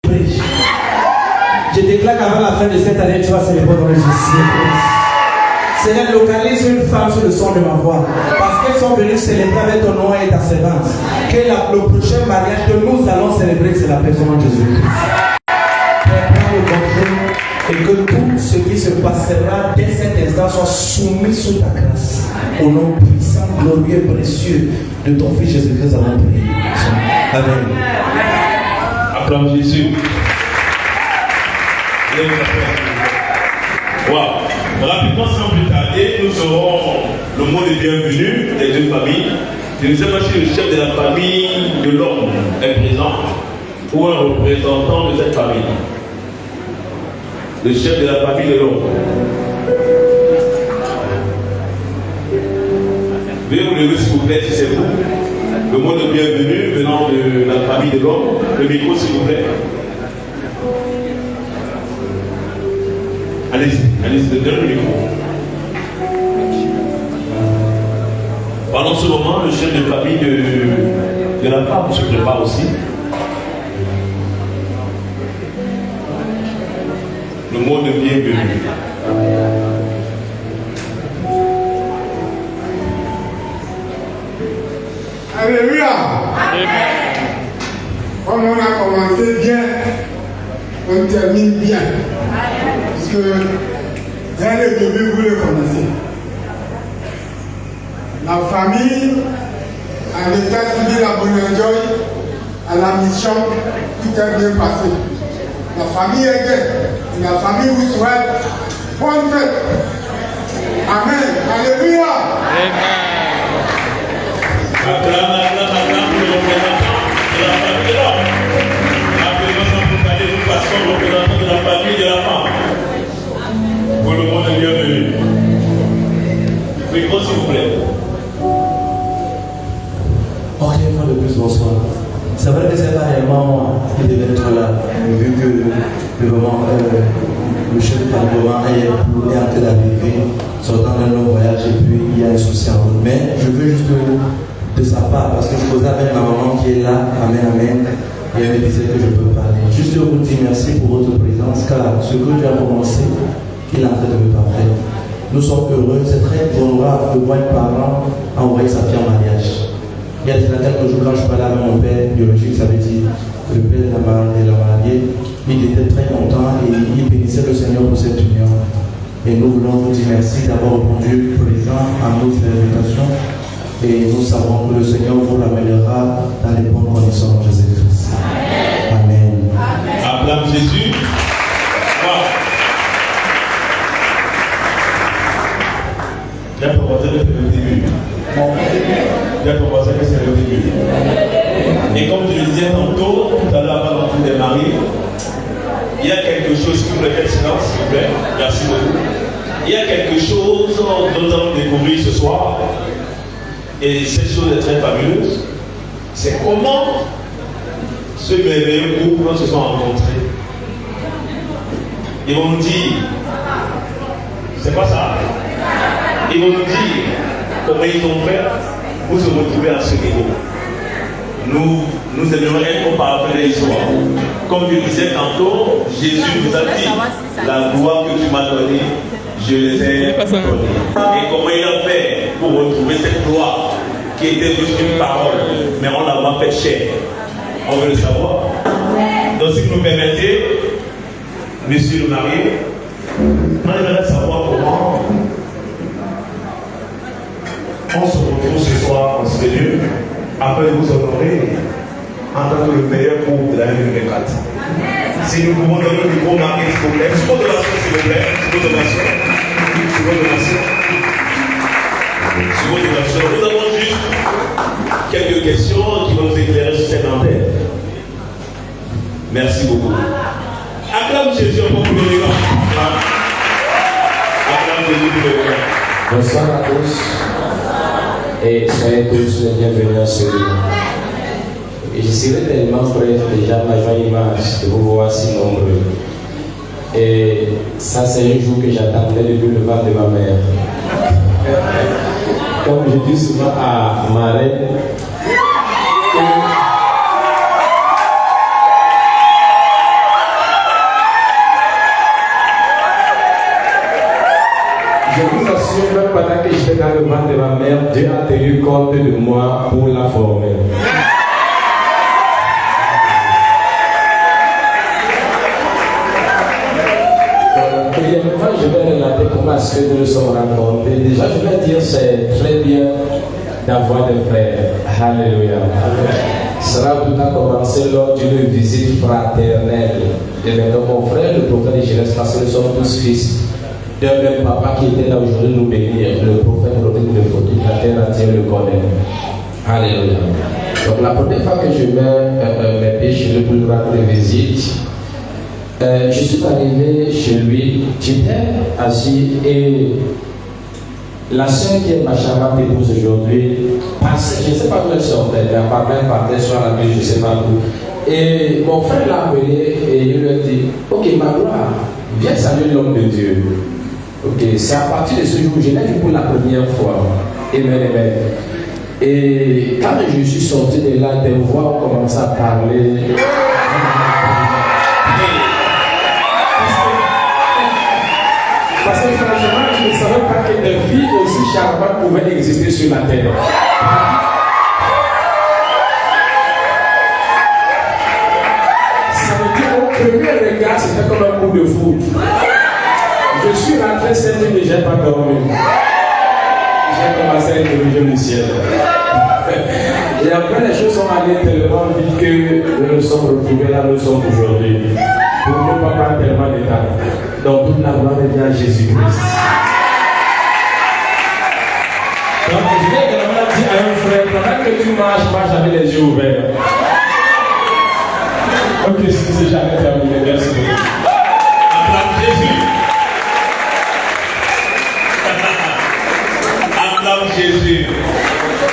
Je déclare qu'avant la fin de cette année, tu vas célébrer dans le Jésus. Seigneur, localise une femme sur le son de ma voix. Parce qu'elles sont venues célébrer avec ton nom et ta servante. Que le prochain mariage que nous allons célébrer, c'est la personne de Jésus. Père, prends le contrôle et que tout ce qui se passera dès cet instant soit soumis sous ta grâce. Au nom puissant, glorieux et précieux de ton Fils Jésus-Christ, avons prié. Amen. Acclame Jésus. Wow. Rapidement, sans plus tarder, nous aurons le mot de bienvenue des deux familles. Je ne sais pas si le chef de la famille de l'homme est présent ou un représentant de cette famille. Le chef de la famille de l'homme. Veuillez vous lever s'il vous plaît, si c'est vous. Le mot de bienvenue venant de la famille de l'homme. Le micro s'il vous plaît. Allez-y, donne le micro. Pendant ce moment, le chef de famille de la femme se prépare aussi. Le mot de bienvenue. Alléluia. Comme on a commencé bien, on termine bien. Parce que dès le début, vous le connaissez. La famille, à l'état civil à Bonadjoy, à la mission, tout est bien passé. La famille est gaie. Et la famille vous souhaite bonne fête. Amen. Alléluia. Acclame le représentant de la famille de l'homme. Appelez-moi sans vous parler, nous passons le représentant de la famille de la femme. Pour le monde de bienvenue. Micro s'il vous plaît. Ok, une fois de plus, bonsoir. C'est vrai que c'est pas réellement moi qui devais être là, vu que le chef de famille est en train d'arriver, sortant d'un long voyage et puis il y a un souci en route. Mais je veux juste de sa part, parce que je causais avec ma maman qui est là, amen, amen, et elle me disait que je peux parler. Juste vous dire merci pour votre présence, car ce que Dieu a commencé, il est en train de me parfaire. Nous sommes heureux, c'est très honorable de voir un parent envoyer sa fille en mariage. Il y a quelques jours, quand je parlais avec mon père biologique, ça veut dire le père de la mariée, il était très content et il bénissait le Seigneur pour cette union. Et nous voulons vous dire merci d'avoir répondu présent à nos invitations. Et nous savons que le Seigneur vous ramènera dans les bonnes conditions de Jésus-Christ. Amen. Acclame Jésus. Wow. J'ai proposé que c'est le début. J'ai proposé que c'est le début. Et comme je le disais tantôt, tout à l'heure avant d'entrer des maris, il y a quelque chose qui vous répète silence, s'il vous plaît. Merci beaucoup. Il y a quelque chose dont nous allons découvrir ce soir. Et cette chose est très fabuleuse. C'est comment ce merveilleux couple se sont rencontrés. Ils vont nous dire, c'est pas ça. Ils vont nous dire comment ils ont fait pour se retrouver à ce niveau. Nous aimerions être parfaits de l'histoire. Comme je disais tantôt, Jésus nous a dit, la gloire que tu m'as donnée, je les ai donnés. Et comment il a fait pour retrouver cette gloire qui était juste une parole, mais on l'a pas fait chair. On veut le savoir. Donc si vous nous permettez, monsieur le marié, on aimerait savoir comment on se retrouve ce soir en ce lieu afin de vous honorer en tant que le meilleur couple de l'année 2024. Si nous pouvons donner le micro marié, s'il vous plaît. Une seconde d'ovation, s'il vous plaît. Une seconde d'ovation. Nous avons juste quelques questions qui vont nous éclairer sur cette antenne. Merci beaucoup. Acclame Jésus pour le vivant. Acclame Jésus pour le vivant. Bonsoir à tous. Et soyez tous les bienvenus à ce lieu. Et je serais tellement prêt déjà ma joie image de vous voir si nombreux. Et ça, c'est un jour que j'attendais depuis le ventre de ma mère. Comme je dis souvent à ma reine, sûr, même pendant que j'étais dans le ventre de ma mère, Dieu a tenu compte de moi pour la former. Premièrement, je vais relater comment est-ce que nous nous sommes rencontrés. Déjà, je vais dire c'est très bien d'avoir des frères. Alléluia. Cela tout a commencé lors d'une visite fraternelle. Et maintenant, mon frère, le prophète de Jérusalem, parce que nous sommes tous fils d'un même papa qui était là aujourd'hui nous bénir. Le prophète Rodrigue de Fautou, la terre entière le connaît. Alléluia. Donc, la première fois que je mets mes pieds chez lui pour lui rendre visite, je suis arrivé chez lui, j'étais assis et la soeur qui est ma charmante épouse aujourd'hui, je ne sais pas où elle sortait, elle partait sur la ville, je ne sais pas où. Et mon frère l'a appelé et il lui a dit, ok, ma gloire, viens saluer l'homme de Dieu. Ok, c'est à partir de ce jour, je l'ai vu pour la première fois. Amen, amen. Et quand je suis sorti de là, des voix ont commencé à parler. Parce que franchement, je ne savais pas que des filles aussi charmantes pouvaient exister sur la terre. Ça veut dire au premier regard, c'était comme un coup de foudre. Je suis rentré cette nuit et je n'ai pas dormi. J'ai commencé à interroger le ciel. Et après, les choses sont allées tellement vite que nous nous sommes retrouvés là où nous sommes aujourd'hui. Pour ne pas prendre tellement de temps. Donc, toute la gloire est bien à Jésus-Christ. Donc, je vais également dire à un frère, pendant que tu marches avec les yeux ouverts. Ok, c'est jamais terminé. Merci beaucoup. Acclame Jésus. Acclame Jésus.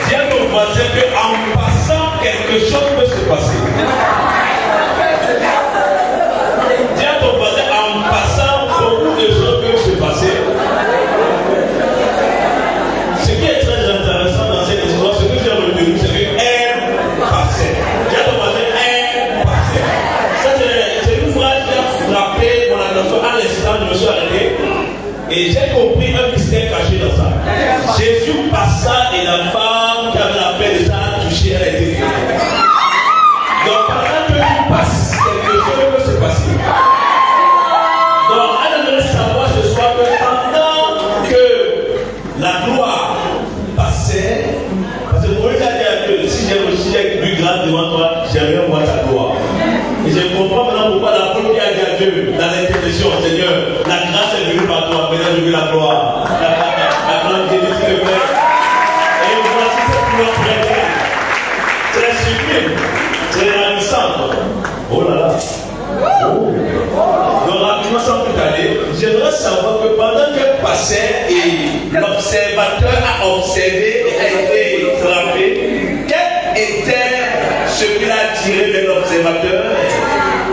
Dis à ton voisin qu'en passant, quelque chose peut se passer. Dis à ton voisin, en passant, beaucoup de choses peuvent se passer. Ce qui est très intéressant dans cette histoire, ce que j'ai retenu, c'est qu'un passé. Dis à ton voisin, un passé. Ça, c'est une phrase qui a frappé mon attention à l'instant, je me suis arrêté. Et j'ai compris un mystère caché dans ça. Jésus passa et la femme qui avait la paix déjà touchée, elle a été guérie. Donc pendant que tu passes, quelque chose peut se passer. Donc elle aimerait savoir ce soir que pendant que la gloire passait, parce que pour lui dire que si j'ai vu grâce devant toi, j'aimerais voir ta gloire. Et je comprends maintenant pourquoi la poule qui a dit à Dieu dans l'intercession, Seigneur, la grâce est venue par toi, maintenant je veux la gloire. La gloire de Jésus, s'il te plaît. Et voici cette gloire très sublime, très ravissante. Oh là là. Oh. Donc rapidement sans plus tarder, j'aimerais savoir que pendant qu'elle passait et l'observateur a observé et a été frappé, quel était ce qu'il a tiré de l'observateur?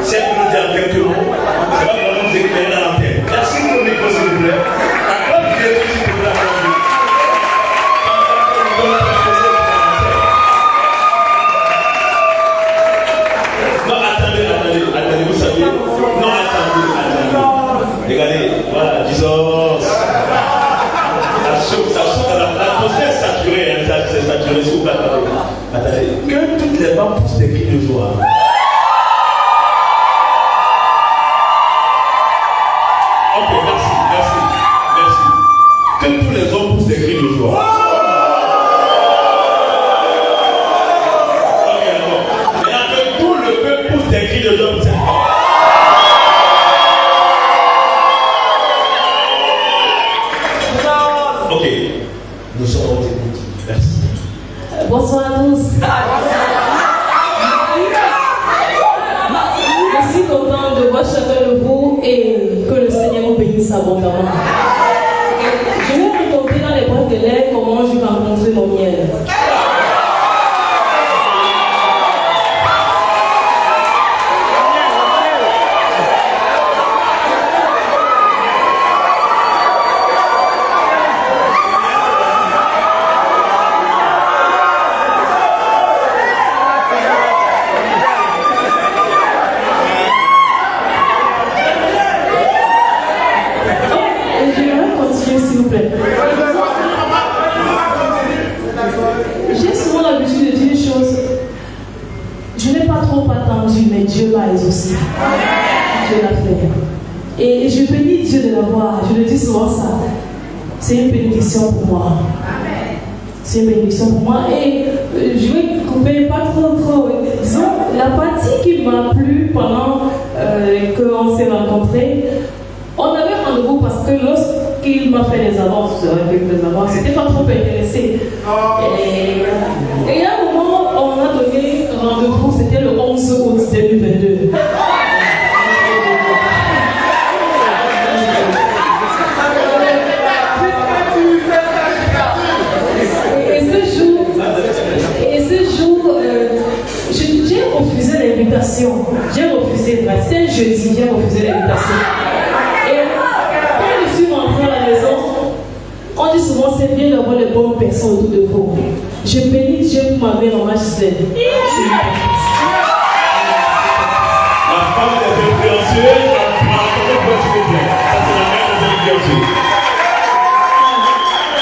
C'est pour nous dire quelques mots. Ça va vraiment nous éclairer dans l'antenne. Merci pour le micro, s'il vous plaît. Acclame Jésus, s'il vous plaît. Non, attendez, vous savez. Non, attendez. Regardez, voilà, disons. Ça saute dans l'atmosphère saturée, c'est saturé, s'il vous plaît. Attendez, que toutes les femmes poussent des cris de joie. Ok, merci. Que tous les hommes poussent des cris de joie. Ok, d'accord. Maintenant que tout le peuple pousse des cris de joie pour cette femme. Ok, nous sommes au début. Merci. Bonsoir à tous. Je suis contente de voir chacun de vous et que le Seigneur nous bénisse abondamment. Je vais vous raconter dans les boîtes de l'air comment j'ai rencontré mon miel. aussi. Dieu l'a fait. Et je bénis Dieu de l'avoir. Je le dis souvent ça. C'est une bénédiction pour moi. C'est une bénédiction pour moi. Et je vais couper pas trop. Disons, la partie qui m'a plu pendant qu'on s'est rencontrés, on avait rendez-vous parce que lorsqu'il m'a fait les avances, c'était pas trop intéressé. Et à un moment, on a donné rendez-vous, c'était le 11 août 2022. J'ai refusé l'invitation. C'était un jeudi, j'ai refusé l'invitation. Et quand je suis rentrée à la maison, on dit souvent c'est bien d'avoir les bonnes personnes autour de vous. Je bénis Dieu pour ma mère en magistère. La femme des influenceurs,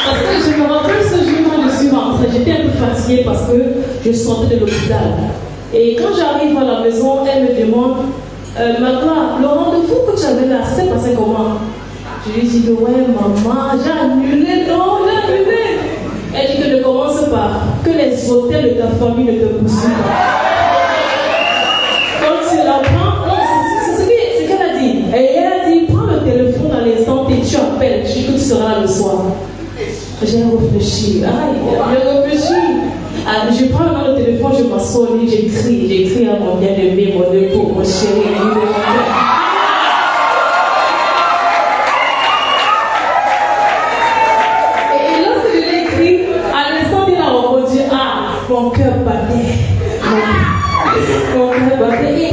parce que je me rappelle ce jour quand je suis rentrée, j'étais un peu fatiguée parce que je sortais de l'hôpital. Et quand j'arrive à la maison, elle me demande, Magla, le rendez-vous que tu avais là, c'est passé comment? Je lui dis, ouais maman, j'ai annulé, non, j'ai annulé. Elle dit que ne commence pas, que les hôtels de ta famille ne te poussent pas. Quand tu la prends, non, c'est ce qu'elle a dit. Et elle a dit, prends le téléphone à l'instant et tu appelles, je dis que tu seras là le soir. J'ai réfléchi, je prends le téléphone, je m'assois au lit, j'écris à mon bien-aimé, mon époux, mon chéri, mon cœur. Et lorsque je l'ai écrit, à l'instant il a répondu, mon cœur battait. Mon cœur battait.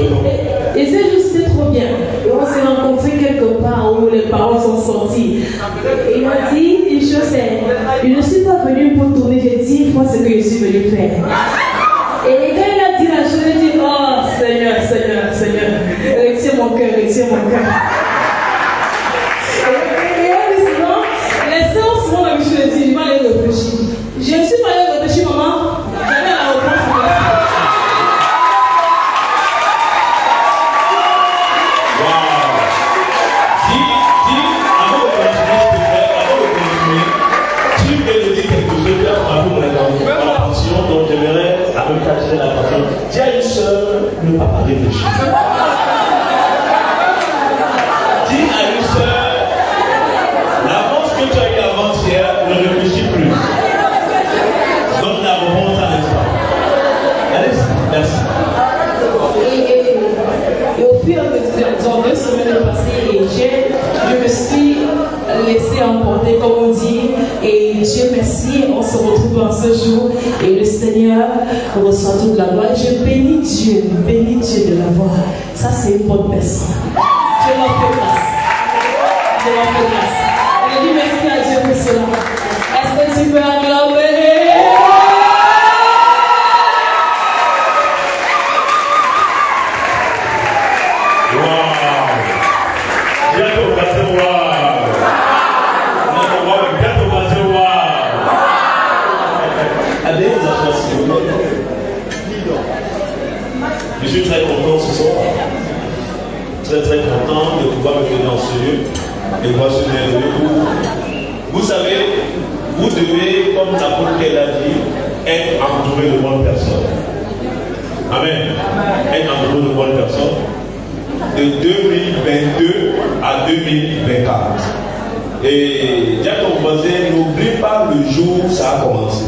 Et c'est juste trop bien. Et on s'est rencontrés quelque part où les paroles sont sorties. Et il m'a dit une chose, c'est, je ne suis pas venue pour tourner, j'ai dit une fois ce que je suis venue faire. Et quand il a dit la chose, j'ai dit, oh Seigneur, retire mon cœur. Et elle dit souvent, les sœurs souvent la je le dis, je vais aller réfléchir. Je ne suis pas allée réfléchir, maman, j'avais la réponse pour la fille. Donc j'aimerais recadrer la parole. Dis à une sœur, ne pas réfléchir. Dis à une sœur, l'avance que tu as eue avant-hier, ne réfléchis plus. Donne la réponse à l'instant. Allez, merci. Et au fur et à mesure, 2 semaines passées, je me suis laissé emporter, comme on dit, et Dieu merci, on se retrouve en ce jour, et le Seigneur reçoit toute la gloire. Je bénis Dieu de l'avoir. Ça, c'est une bonne personne. Dieu m'a fait grâce. Je dis merci à Dieu pour cela. Est-ce que tu peux acclamer? Je suis très content ce soir, très content de pouvoir me tenir en ce lieu et voir ce merveilleux. Vous savez, vous devez, comme l'apôtre l'a dit, être entouré de bonnes personnes. Amen. Être entouré de bonnes personnes. De 2022 à 2024. Et dis à ton voisin, n'oublie pas le jour où ça a commencé.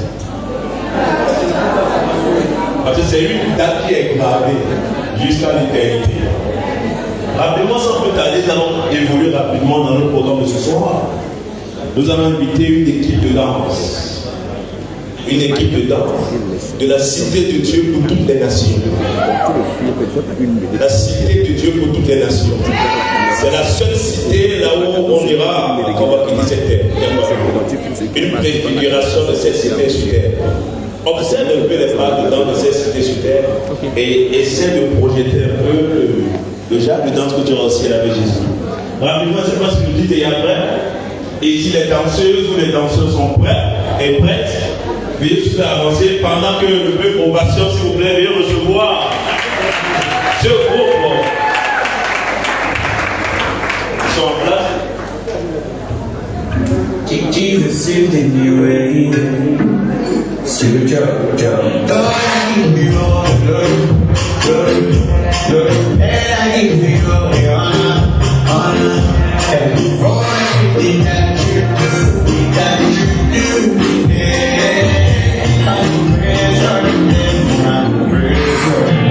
Parce que c'est une date qui est gravée jusqu'à l'éternité. Rapidement, sans plus tarder, nous allons évoluer rapidement dans notre programme de ce soir. Nous allons inviter une équipe de danse. Une équipe de danse de la cité de Dieu pour toutes les nations. La cité de Dieu pour toutes les nations. C'est la seule cité là où on ira combattre cette terre. Une préfiguration de cette cité sur terre. Observe un peu les pas dedans de cette cité sur terre et essaie de projeter un peu le genre de danse que tu as aussi avec Jésus. Rapidement, c'est pas ce que vous dites et après. Et si les danseuses ou les danseurs sont prêts et prêtes, veuillez juste avancer pendant que le peuple ovation, s'il vous plaît, veuillez recevoir ce groupe. sifting you in. Still jump. God, I give you all the glory. And I give you all the honor. And for everything that you do, yeah. I'm praising, I'm praising.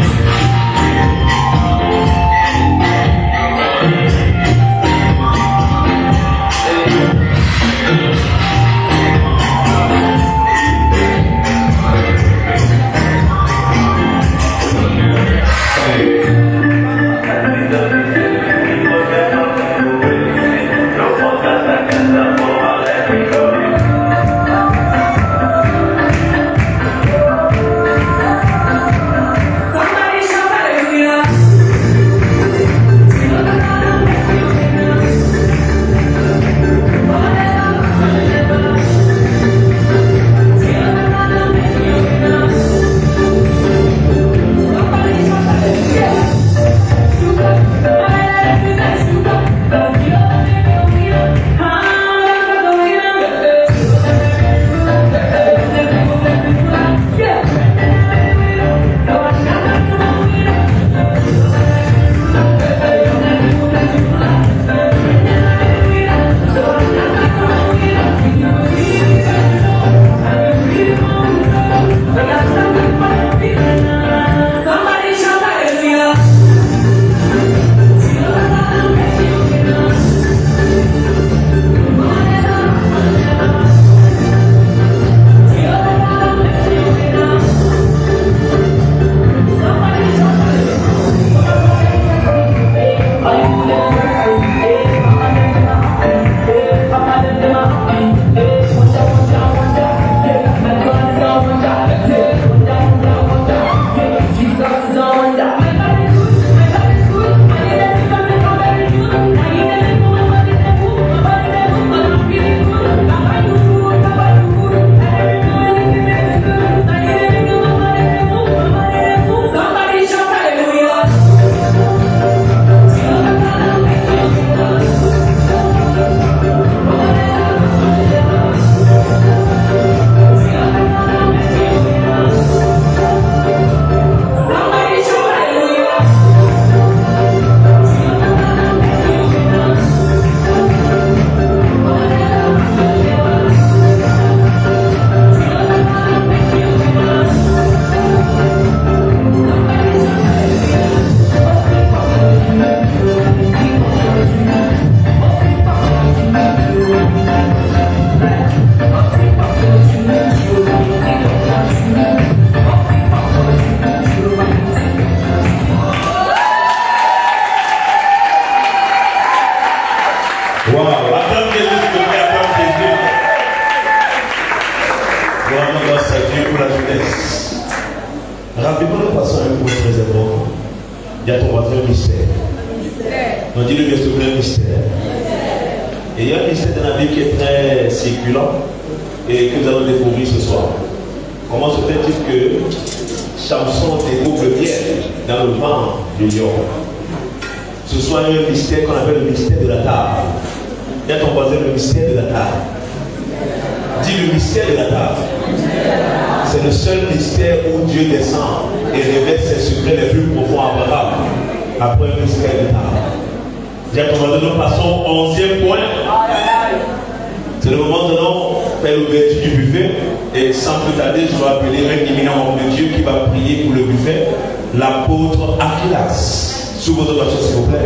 Sous votre voiture, s'il vous plaît.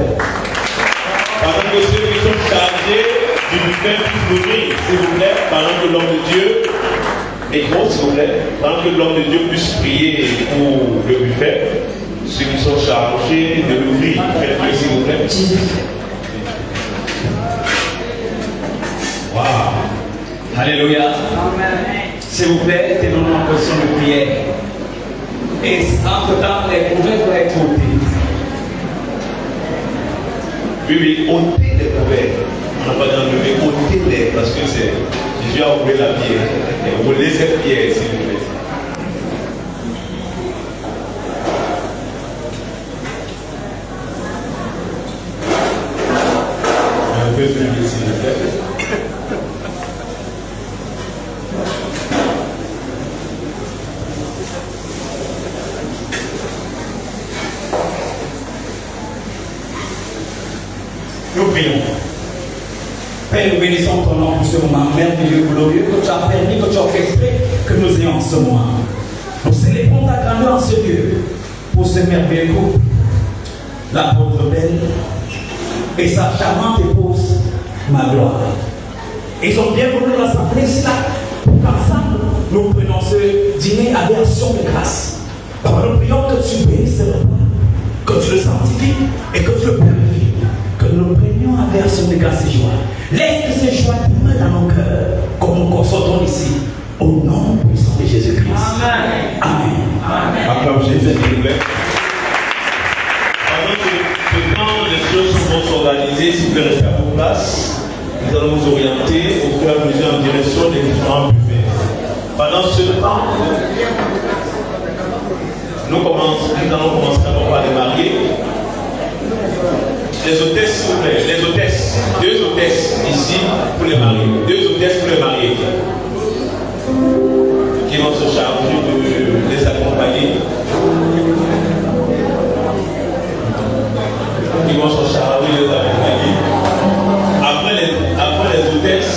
Pendant que ceux qui sont chargés du buffet puissent l'ouvrir, s'il vous plaît, pendant que l'homme de Dieu, micro, s'il vous plaît, pendant que l'homme de Dieu puisse prier pour le buffet, ceux qui sont chargés de l'ouvrir, faites-le, s'il vous plaît. Wow. Alléluia. S'il vous plaît, tenons-nous en position de prière. Et entre-temps, les couverts doivent être ôtés. Oui, ôtez les couverts. On n'a pas d'enlever, ôtez-les parce que c'est Jésus a ouvert la pierre. Et roulez cette pierre, s'il vous plaît. Un peu plus, s'il vous plaît. Nous prions. Père, nous bénissons ton nom pour ce moment merveilleux, glorieux, que tu as permis, que tu as orchestré, que nous ayons en ce moment. Nous célébrons ta grandeur en ce lieu, pour ce merveilleux couple, l'apôtre Ben et sa charmante épouse, Magloire. Ils ont bien voulu rassembler cela, pour qu'ensemble, nous prenons ce dîner avec action de grâce. Papa, nous prions que tu bénisses ce repas, que tu le sanctifies et que tu le purifies, que nous prenions avec action de grâce et joie. Laisse que ces joies demeurent dans nos cœurs, comme nous consortons ici, au nom puissant de Jésus-Christ. Amen. Amen. Applaudissez, s'il vous plaît. Pendant que quand les choses vont s'organiser, si vous voulez rester à vos places, nous allons vous orienter au fur et à mesure en direction des différents buffets. Pendant ce temps, nous allons commencer d'abord par les mariés. Les hôtesses, s'il vous plaît, les hôtesses, 2 hôtesses ici pour les mariés, 2 hôtesses pour les mariés, qui vont se charger de les accompagner, qui vont se charger de les accompagner. Après les hôtesses,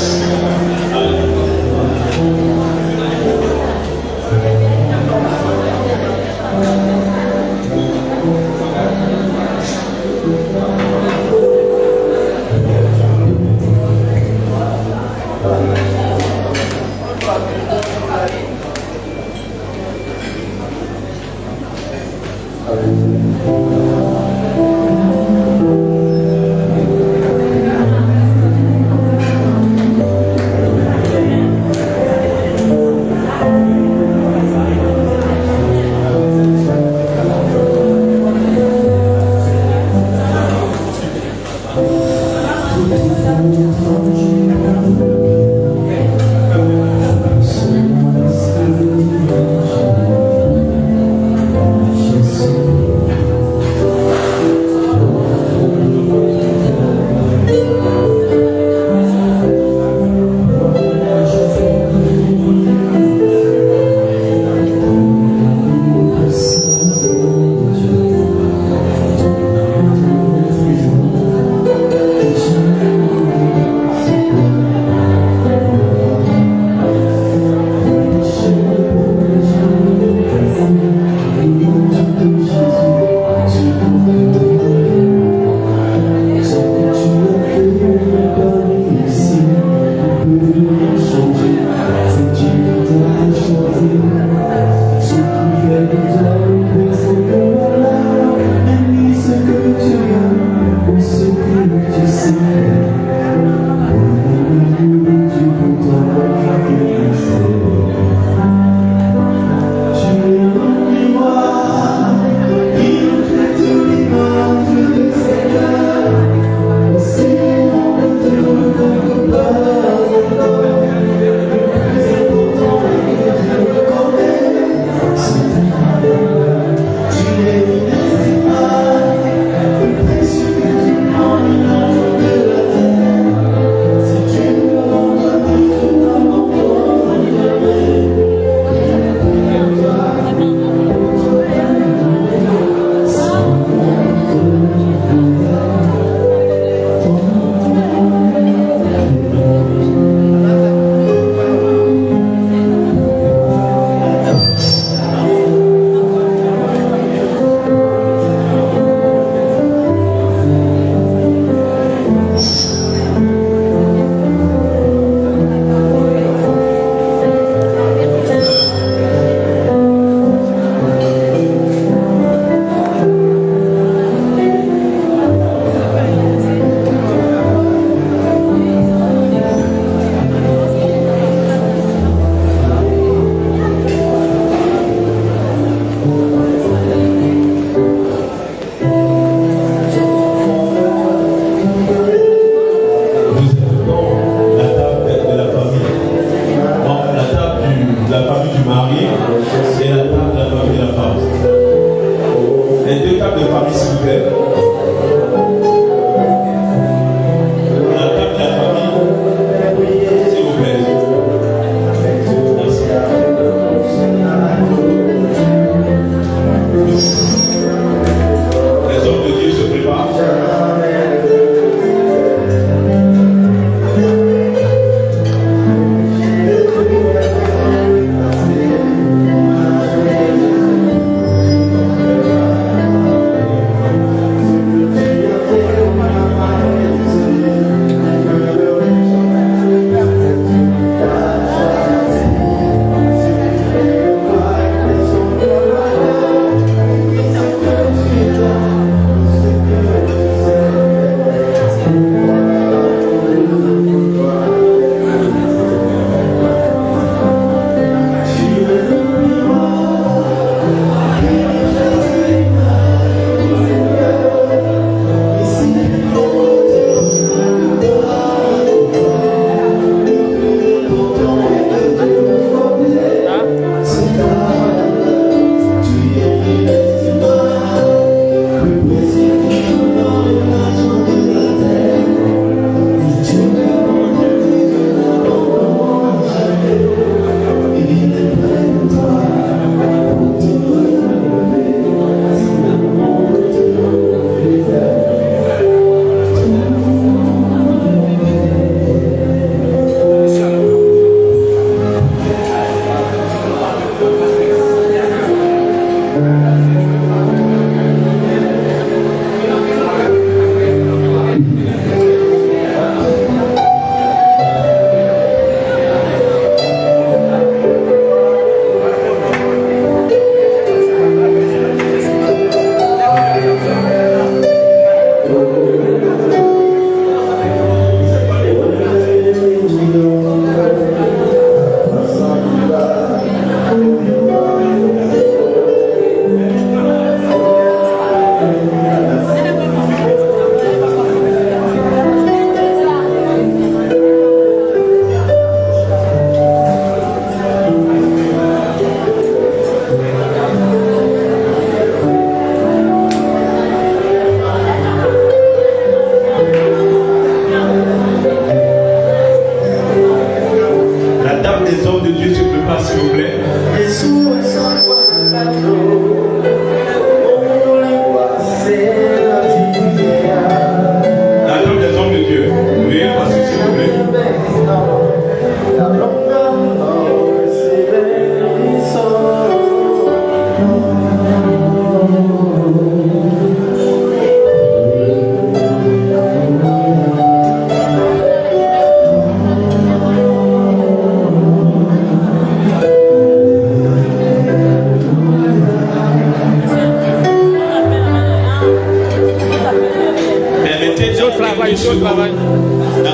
Dans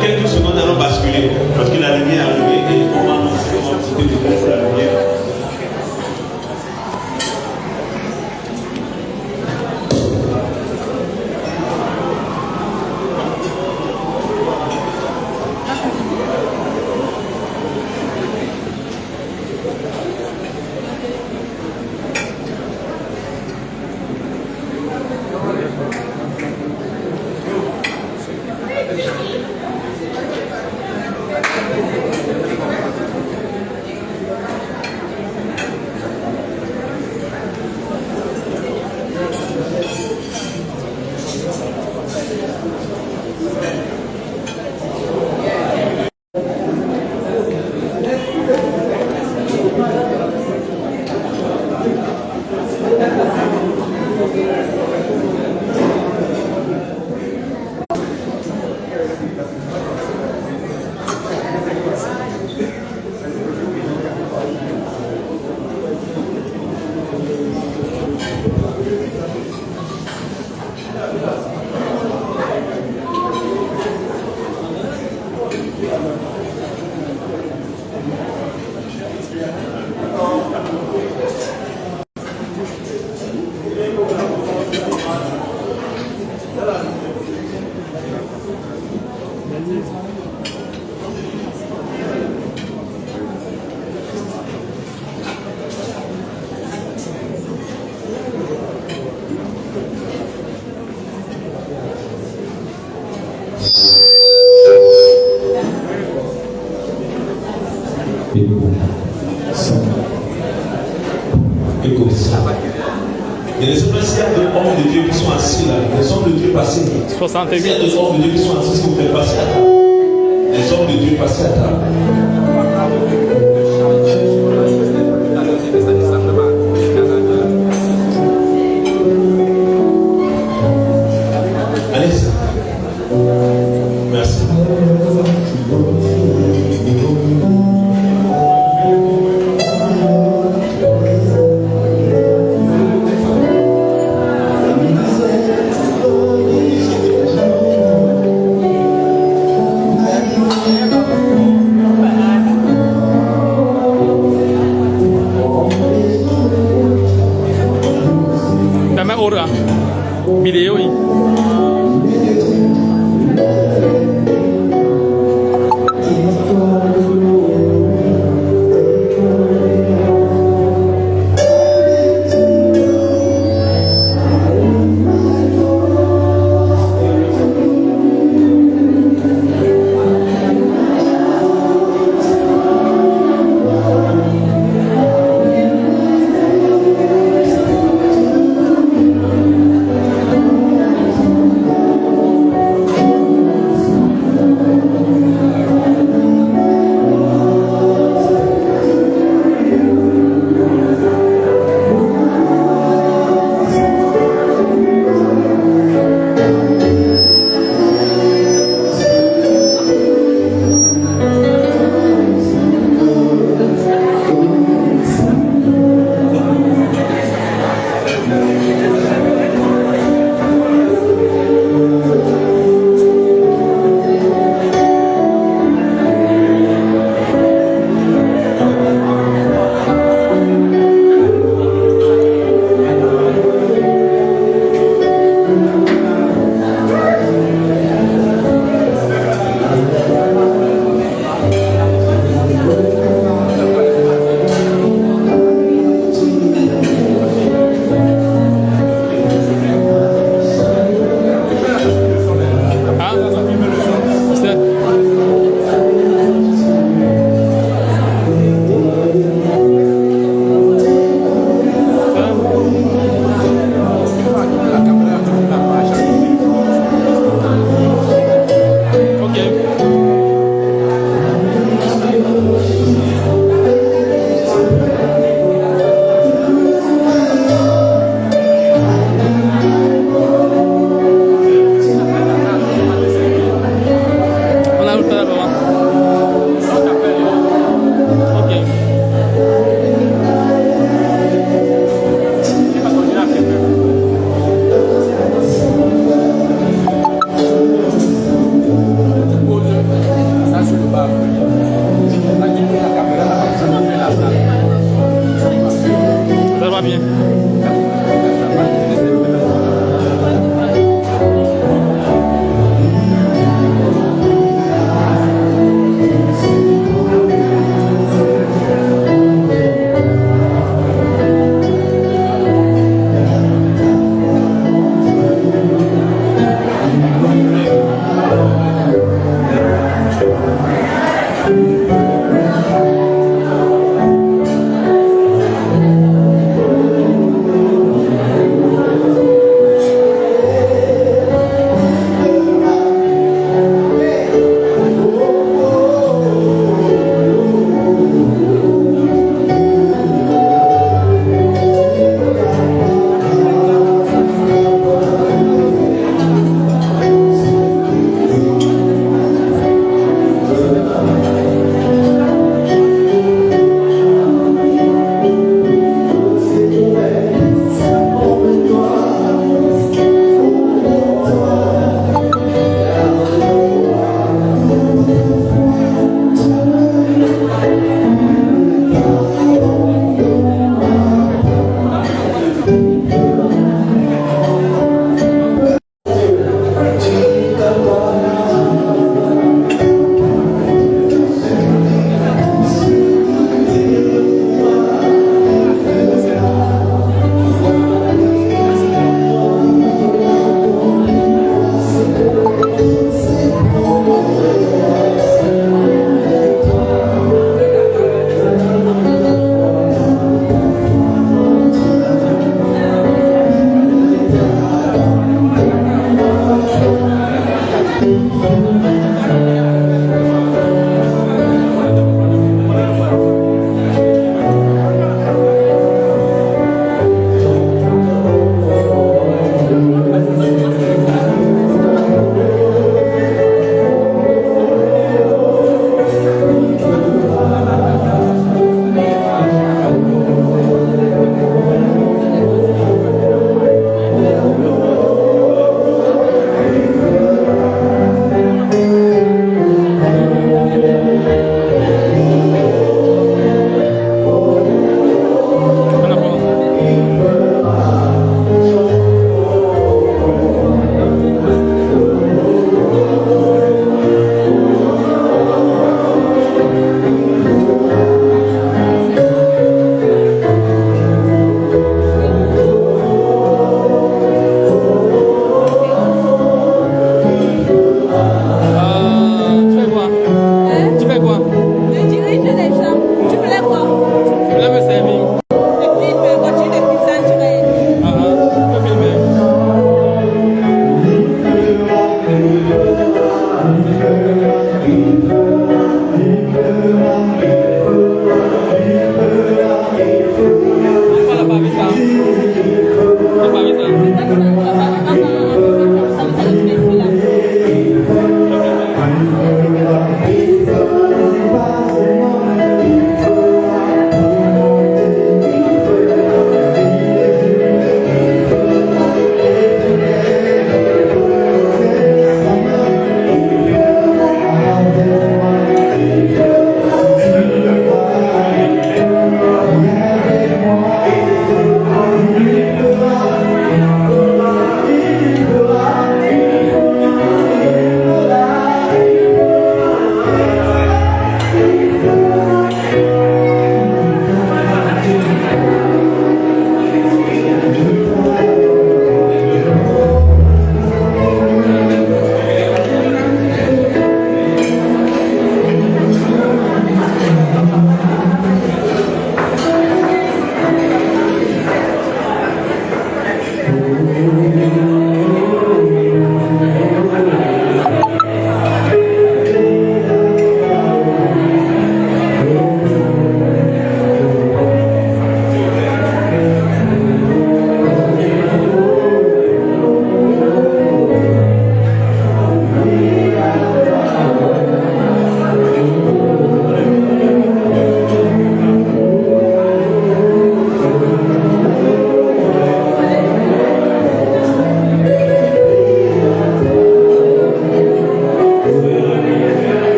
quelques secondes, nous allons basculer parce que la lumière est arrivée et on va annoncer de la lumière. Écoute. Et les hommes de Dieu qui sont assis là, les hommes de Dieu passés. 68. Il y a des hommes de Dieu qui sont assis, qui vous faites passer à table. Les hommes de Dieu passés à table. Allez-y. Merci. Video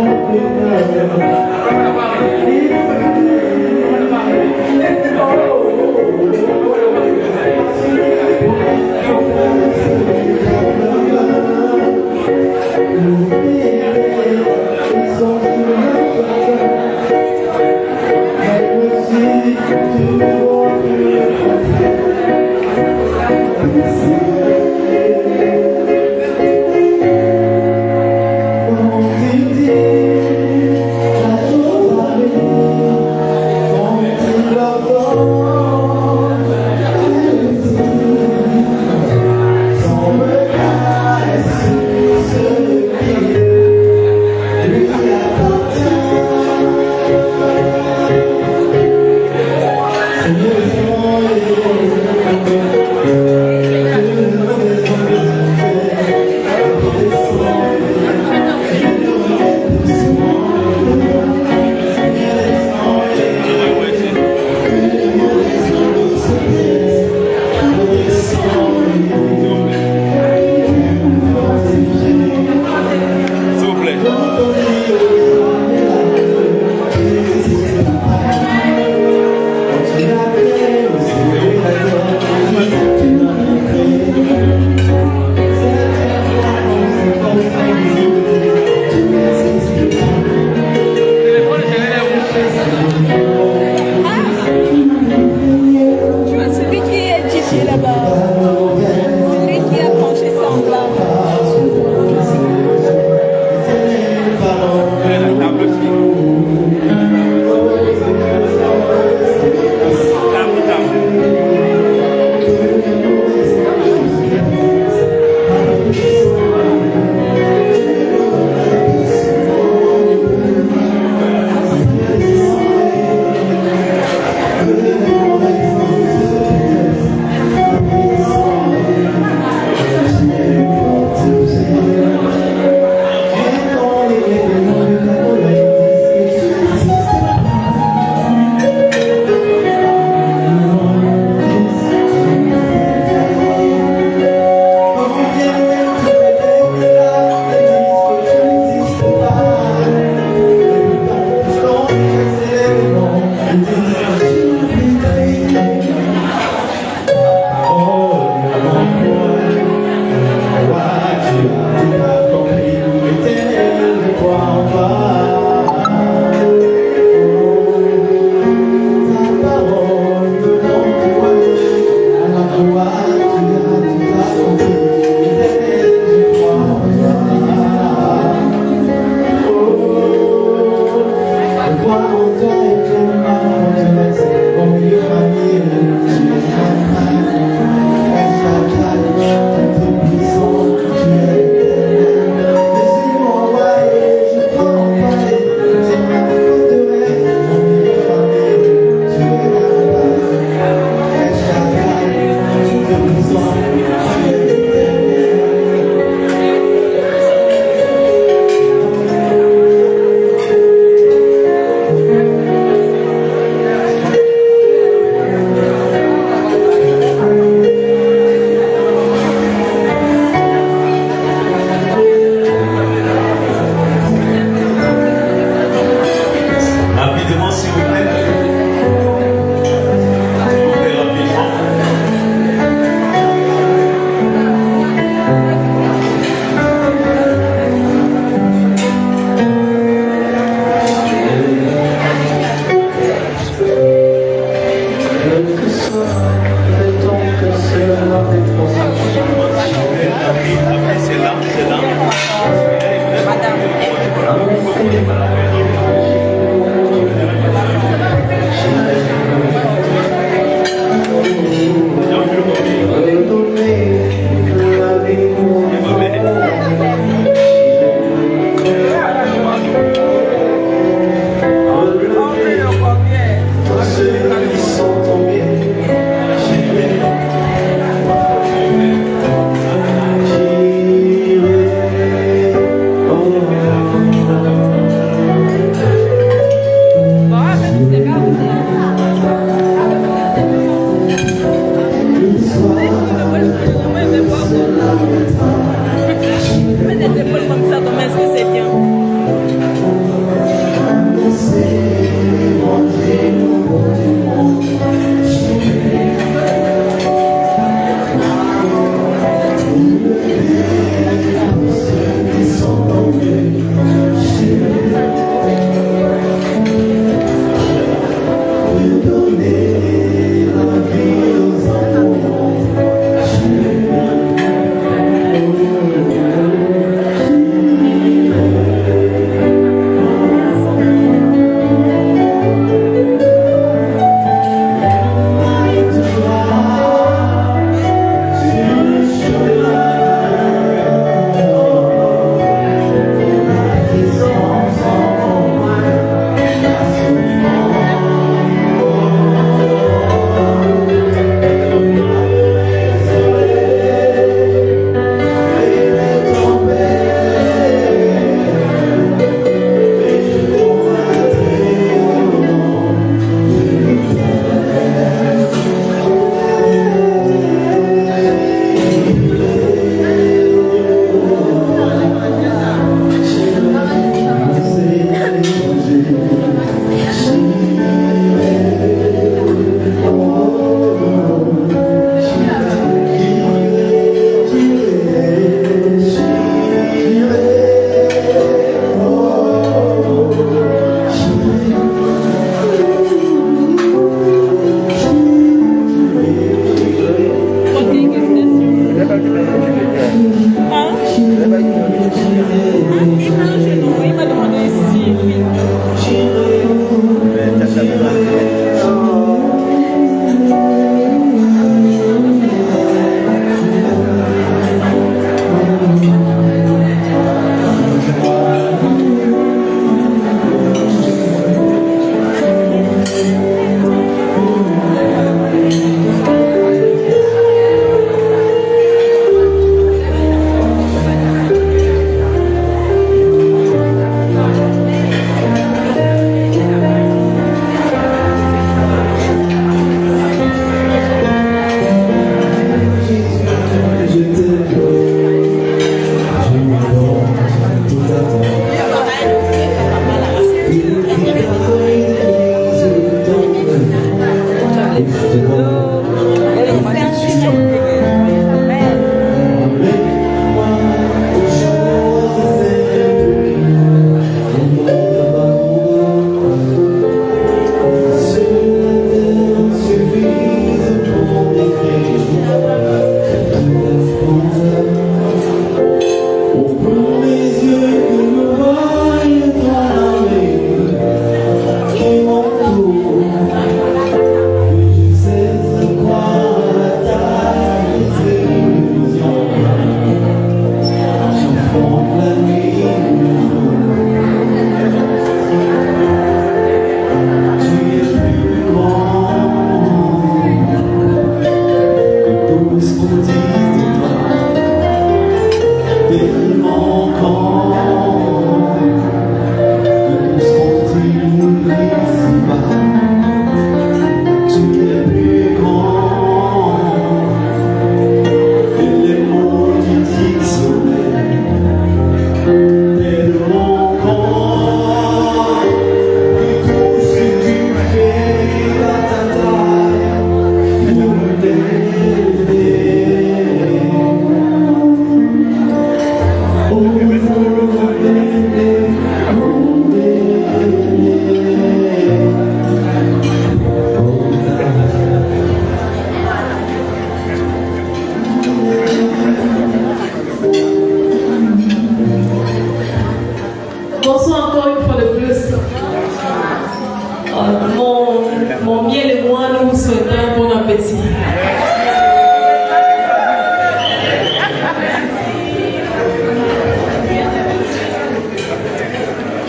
Sans regard, est-ce que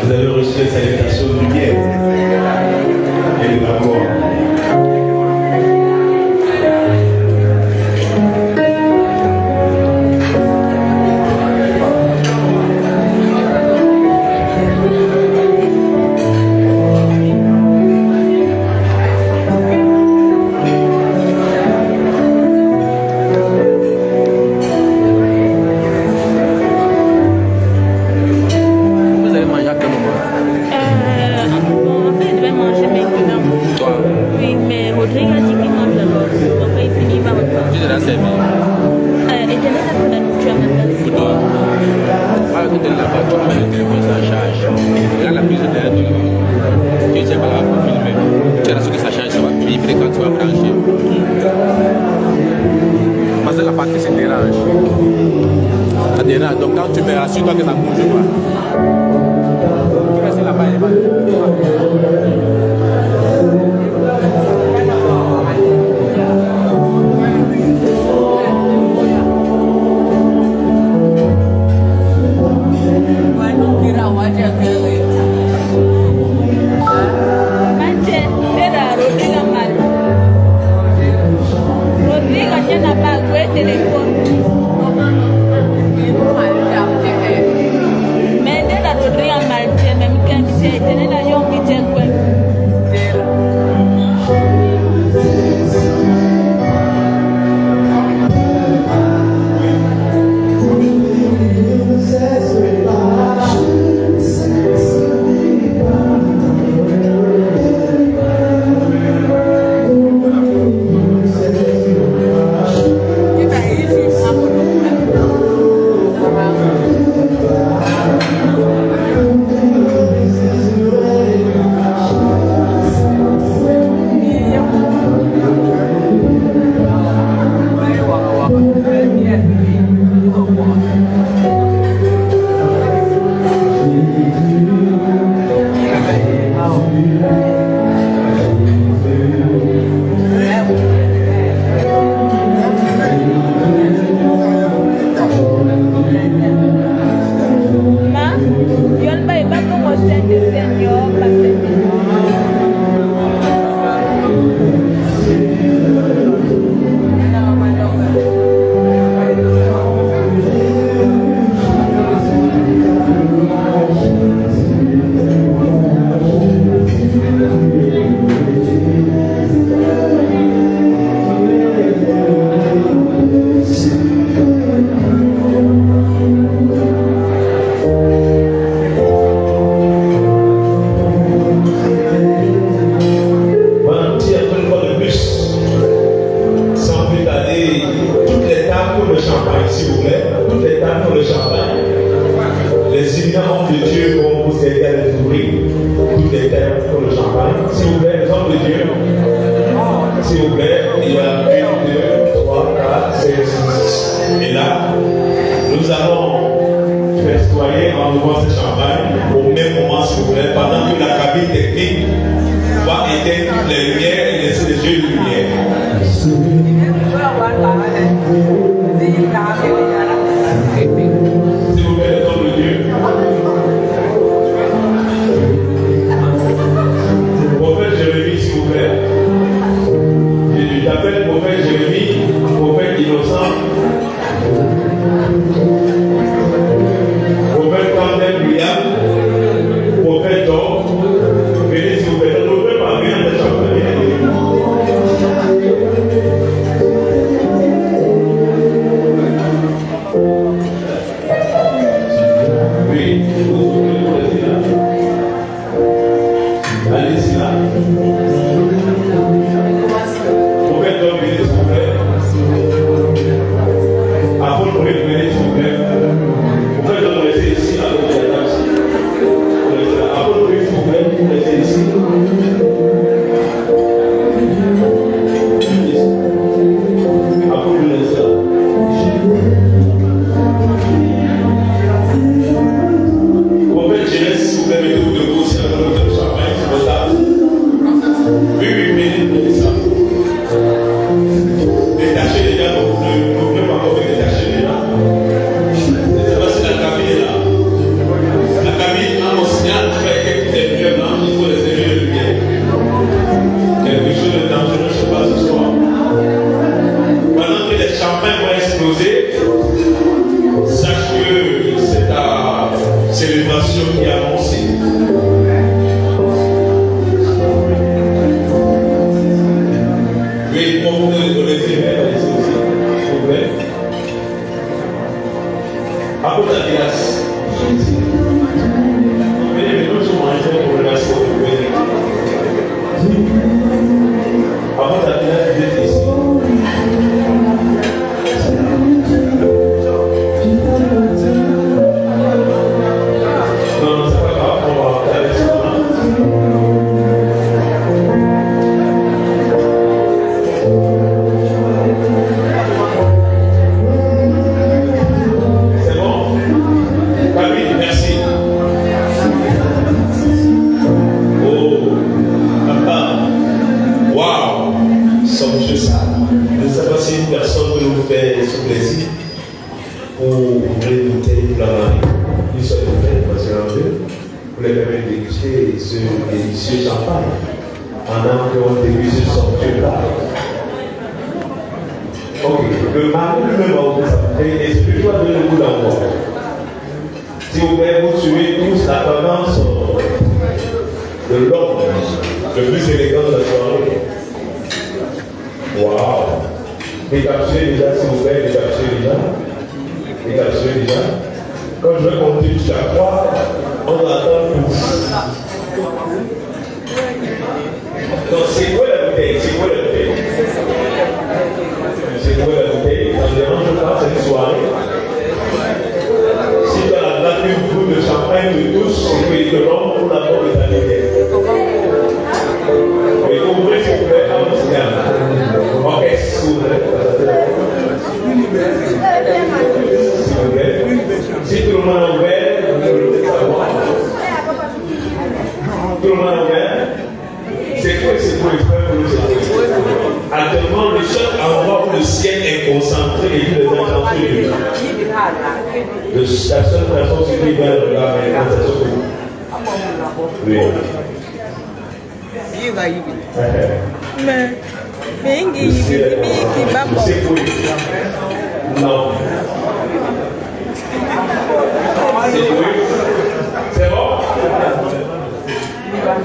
Vous avez reçu les salutations du bien et de l'amour. Donc quand tu mets, assure-toi que ça bouge pas. Tu restes là-bas et cabine technique va éteindre toutes les lumières et laisser les jeux de lumière. S'il vous plaît, le nom de Dieu. Prophète Jérémie, s'il vous plaît. Je t'appelle prophète Jérémie, prophète innocent. Prophète Candel William, prophète Tom. Venez s'il vous plaît, ne l'ouvrez pas, venez de chambre. Oui, vous restez là. Allez-y là. Prophète Tom, venez s'il vous plaît. Apôtre, venez s'il vous plaît. Prophète Tom, restez ici à côté de la table. Apôtre, s'il vous plaît, restez ici. Apôtre, restez là. Prophète Jérémie, s'il vous plaît, mettez-vous debout aussi à la bouteille de champagne, c'est votre table. Oui, venez ça. Détachez les gars, ne pouvez pas encore détacher les gars. C'est parce que la cabine est là. La cabine, en mon signal, tu fais quelques lumières blanches, il faut les élever de lumière. Quelque chose de dangereux se passe ce soir. Pendant que les champagnes vont exploser, sache que c'est ta célébration qui a annoncé. Oui, pour vous donner des lumières ici aussi, s'il vous plaît. Apôtre Adidas. Venez, nous sommes en train de remercier vous. Apôtre Adidas, vous êtes ici. Non, c'est pas grave, on va regarder ça. C'est bon? Camille, merci. Oh, papa. Waouh, sommes-je ça? Je ne sais pas si une personne peut nous faire ce plaisir pour ouvrir une bouteille pour la marée. Une seule bouteille, parce qu'il y en a deux, pour les permettre de déguster ce délicieux champagne pendant qu'on déguste son Dieu là. Ok, le mari lui-même va ouvrir sa bouteille et ce que je dois donner le coup d'envoi. S'il vous plaît, vous suivez tous la tendance de l'homme le plus élégant de la soirée. Waouh! Décapsulez déjà, s'il vous plaît, décapsulez déjà. Décapsulez déjà. Quand je vais compter jusqu'à 3, on va attendre pour. Donc, c'est quoi la bouteille? C'est quoi la bouteille? C'est quoi la bouteille? Ça me dérange pas, c'est une soirée. Si tu as la date d'une coupe de champagne de tous, c'est que te rend pour la porte de ta bouteille. Et ouvrez s'il vous plaît, à mon signal. Ok, s'il vous plaît. S'il vous plaît. Si tout le monde est ouvert, vous devez savoir. Tout le monde est ouvert. C'est quoi pour nous? Actuellement, le seul endroit où le ciel est concentré et que les intentions de Dieu. La seule personne qui peut faire le regard, c'est ce que vous. Oui. Non. C'est bon?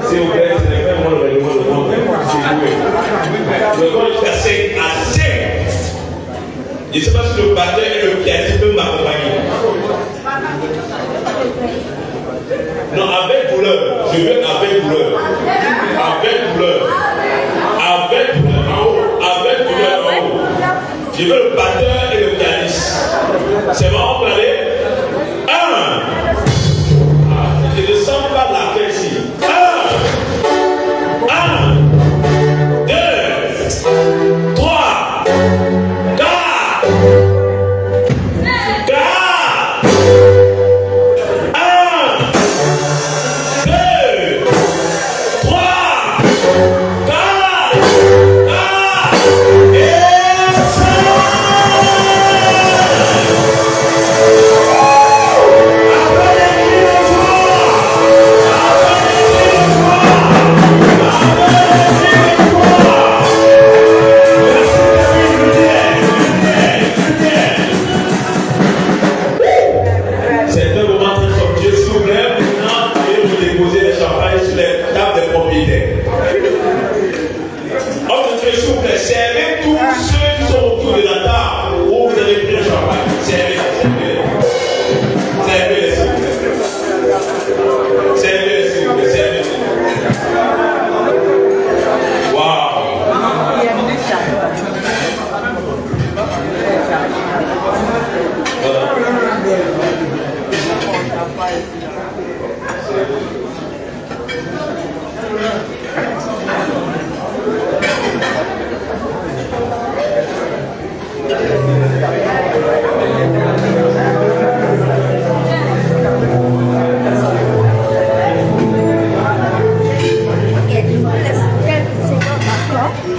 S'il vous plaît, ce n'est pas moi le règlement de compte. Le compte jusqu'à 5 à 5. Je ne sais pas si le batteur et le pianiste peuvent m'accompagner. Non, avec douleur. Je veux avec douleur. Avec douleur. Avec douleur en haut. Avec douleur en haut. Je veux le batteur et le pianiste. C'est bon, on peut aller? 1. Je ne sens pas la fête ici. 1, 2, 3, 4, 1, 2, sur les tables des propriétaires. Homme de Dieu, s'il vous plaît, servez tous ceux qui sont autour de la table où vous avez pris le champagne. Servez-les, s'il vous plaît. Servez-les, s'il vous plaît. Servez-les. Waouh!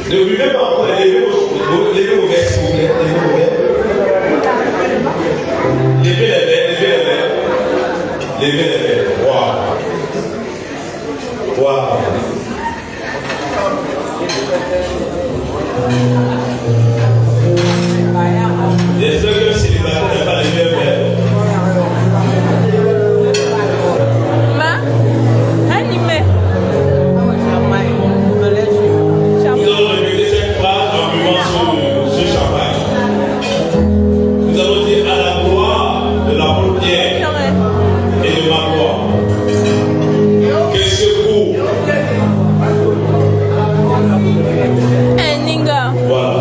Ne buvez pas encore, levez vos verres, s'il vous plaît. Levez les verres. Levez les verres. Waouh. Waouh. J'espère que le célibataire n'a pas levé le verre. Nous allons répéter cette phrase en buvant ce champagne. Nous allons dire à la gloire de l'apôtre Pierre et de ma gloire. Que ce goût. Voilà.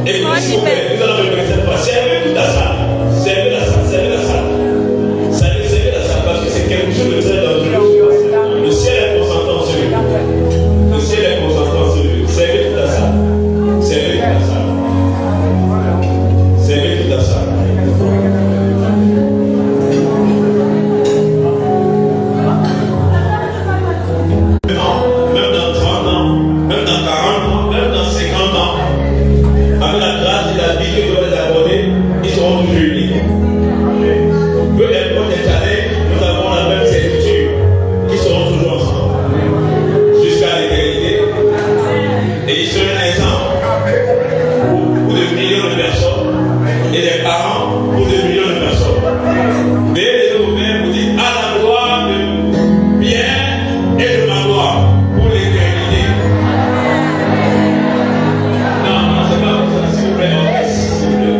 Et puis, s'il vous plaît, nous allons répéter cette phrase. Servez toute la salle. Servez la salle. Servez la salle. Servez la salle parce que c'est quelque chose de très dangereux. Le ciel est consentant sur lui. Le ciel est consentant sur lui. Servez toute la salle. Servez toute la salle. Servez toute la salle. Même dans 30 ans, même dans 40 ans, même dans 50 ans, avec la grâce et la vie que Dieu les a accordée, ils seront toujours unis. Peu importe les années, nous avons la même certitude qu'ils seront toujours ensemble jusqu'à l'éternité. Et ils seront un exemple pour des millions de personnes et des parents pour des millions de personnes. Mais vous-même vous dites à la gloire de Pierre et de ma gloire pour l'éternité. Non, c'est pas comme ça, s'il vous plaît, s'il vous plaît.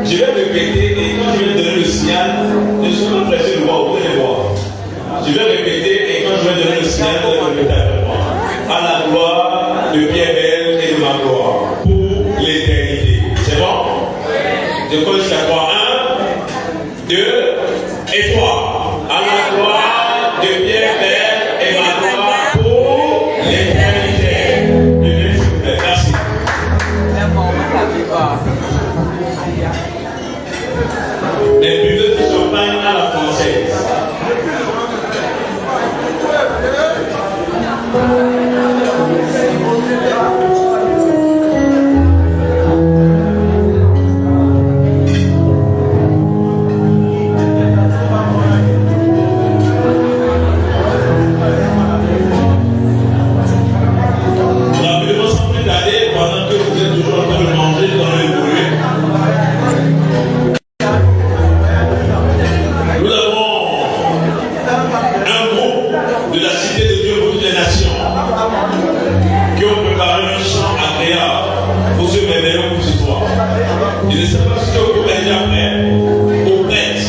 Je vais répéter et quand je vais donner le signal, je suis pas pressé de voir, vous allez voir. Je vais répéter et quand je vais donner le signal, vous allez répéter avec moi. À la gloire de Pierre et de ma gloire pour l'éternité. C'est bon? Je compte jusqu'à 3. 1, 2 et 3. À la gloire de Pierre et ma gloire pour l'éternité. Levez, s'il vous plaît. Merci. Les buveuses de champagne à la française. Rapidement, sans plus tarder, pendant que vous êtes toujours en train de manger dans le brûlé, nous avons un groupe de la Cité de Dieu pour toutes les nations qui ont préparé un chant agréable pour ce merveilleux pour ce soir. Je ne sais pas si le groupe est déjà prêt ou prête.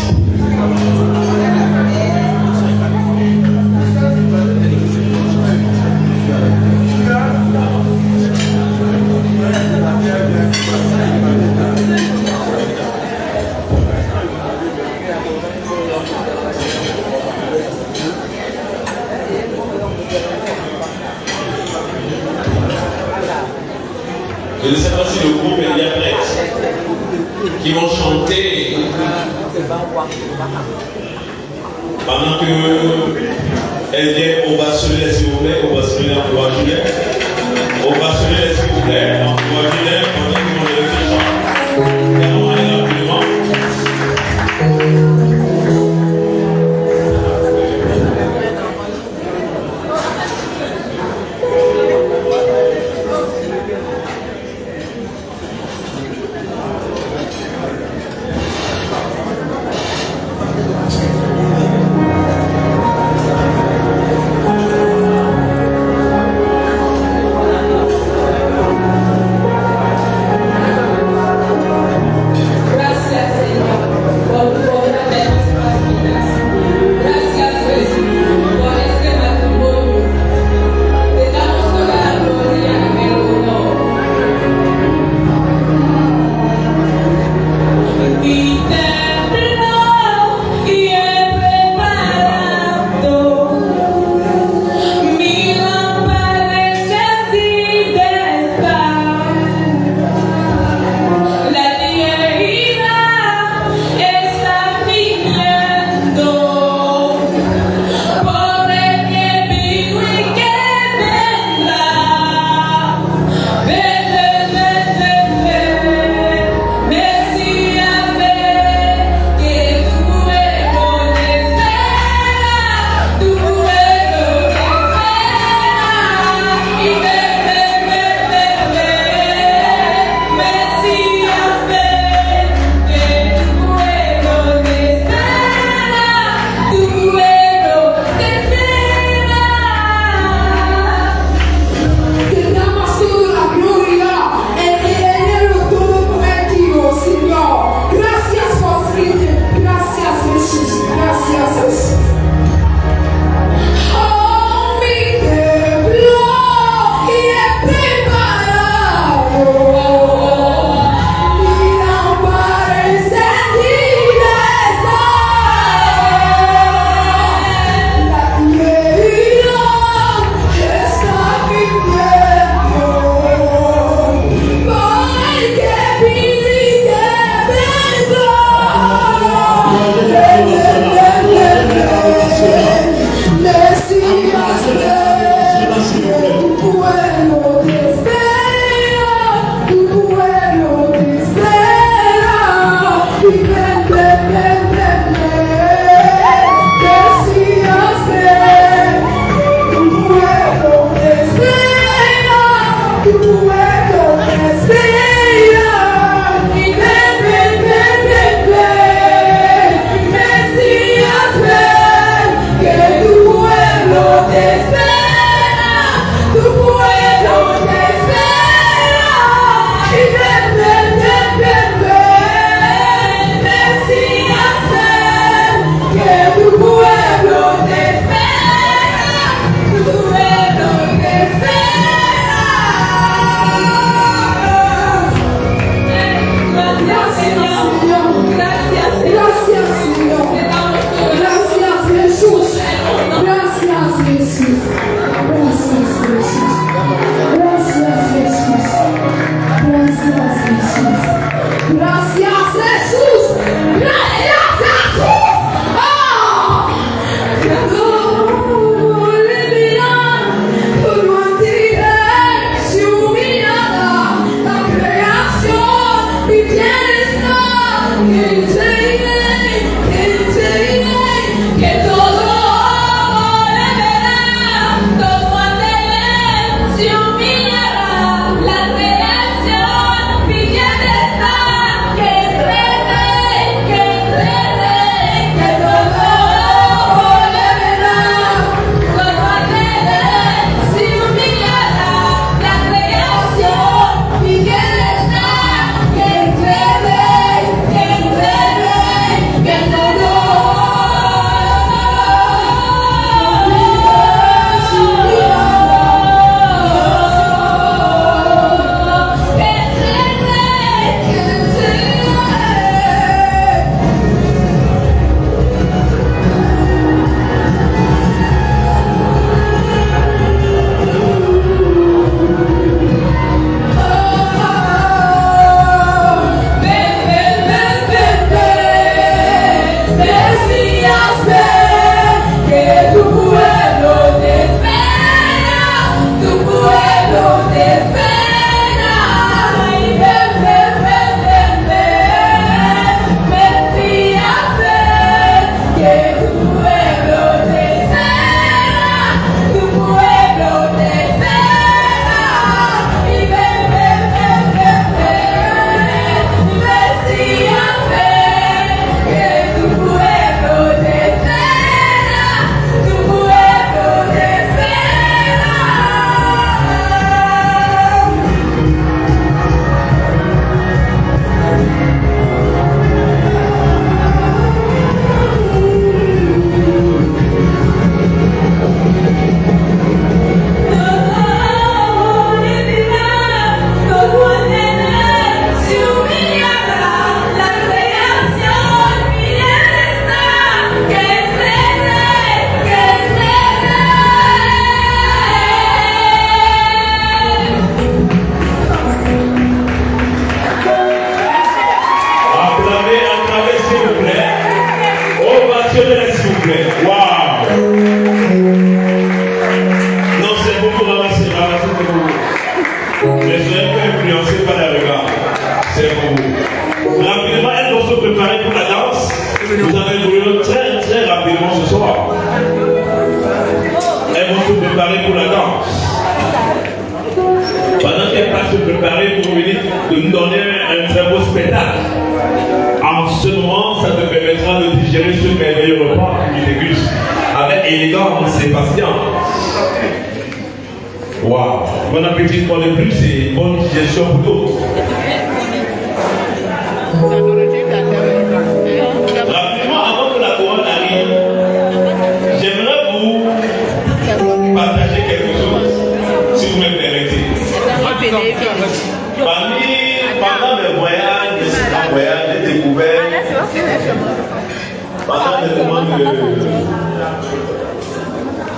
Je ne sais pas si le groupe est bien prêt. Qui vont chanter pendant que elle vient ovationner, s'il vous plaît, ovationner en voix Julien. Ovationner, s'il vous plaît, en voix Julien, pendant qu'ils vont lever ce chant. Et on va aller rapidement.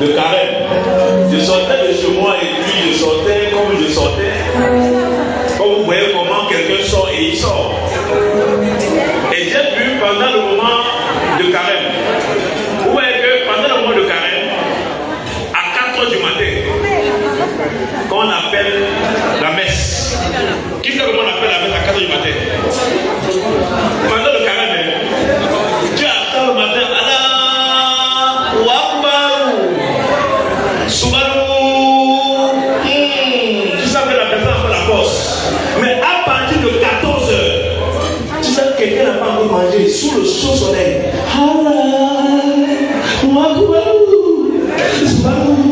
de carême. Je sortais de chez moi et puis je sortais comme je sortais. Comme vous voyez comment quelqu'un sort et il sort. Et j'ai vu pendant le moment de carême. Vous voyez que pendant le moment de carême, 4h du matin, quand on appelle la messe. Qui sait comment on appelle la messe à 4h du matin? Pendant le carême, tu attends le matin, Allah, Wakbar, Soubarou, tu sais que la personne a fait la force. Mais à partir de 14h, tu sais que quelqu'un n'a pas encore mangé sous le chaud soleil. Allah, Wakbar, Soubarou.